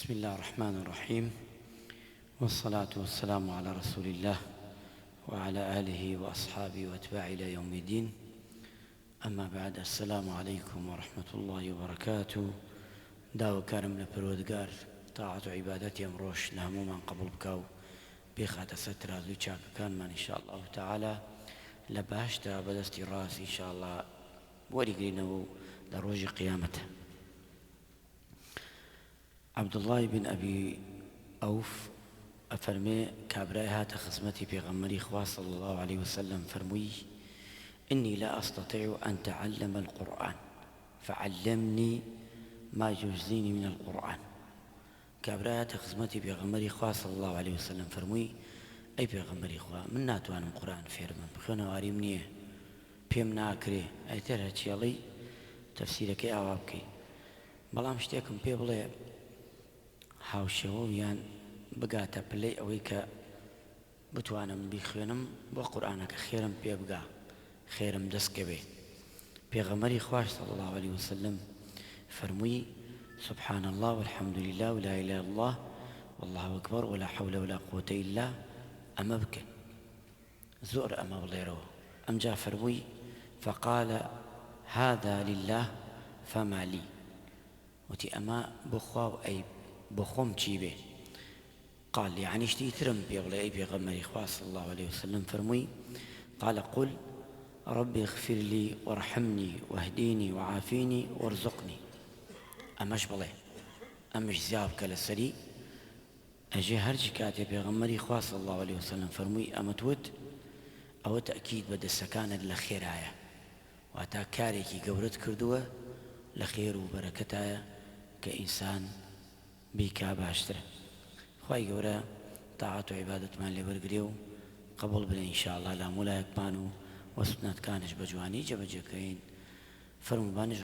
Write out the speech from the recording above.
بسم الله الرحمن الرحيم، والصلاة والسلام على رسول الله وعلى آله وأصحابه وأتباعه إلى يوم الدين. أما بعد، السلام عليكم ورحمة الله وبركاته. داو كارم لپروردگار طاعة عبادتي أمروش لهمو من قبول بكاو بخات ستر هذو كان من إن شاء الله تعالى لباشتا بدستي راس إن شاء الله ورقلنه لروج قيامته. عبد الله بن أبي أوف أفرمي كابراها تخزمتي بغمري خوا صلى الله عليه وسلم فرمي: إني لا أستطيع أن تعلم القرآن فعلمني ما يجزيني من القرآن. كابراها تخزمتي بغمري خوا صلى الله عليه وسلم فرمي: أي بغمري خوا من ناتوان القرآن فيرمن بخونا واري منيه بيم ناكري أي ترى تشيالي تفسيرك أوابكي بەڵام شتێکم پێ بڵێ هاوشێوەیان بگاتە پلەی ئەوەی کە بتوانم بیخوێنم بۆ قورئانەکە خێرم پێ بگا، خێرم دەستکە بێ. پێغەمبەری خوای صلی الله عليه وسلم فەرمووی: سبحان الله والحمد لله ولا إله إلا الله والله أكبر ولا حول ولا قوة إلا ئەمە بکەن. زۆر ئەمە بڵێرەوە. ئەمجا فەرمووی: فقال هذا لله فما لي. وتي أما بخوا أي بخوم تشيبه. قال يعني اشتي ترم بيغلي أي بيغمري خوا صلى الله عليه وسلم فرمي. قال: قل ربي اغفر لي وارحمني واهديني وعافيني وارزقني. أمش بلي أمش زياب كالسري أجي هرج كاتي بيغمري خوا صلى الله عليه وسلم فرمي أمتود أو تأكيد بدا السكانة لخير آية واتا كاريكي قورت كردوه لخير وبركتها كإنسان بيكا باشتر. خواهي قورا طاعة وعبادة من لبرقريو قبل بلا إن شاء الله لا ملاك بانو وسنات كانش بجواني جبجكين فرمو بانش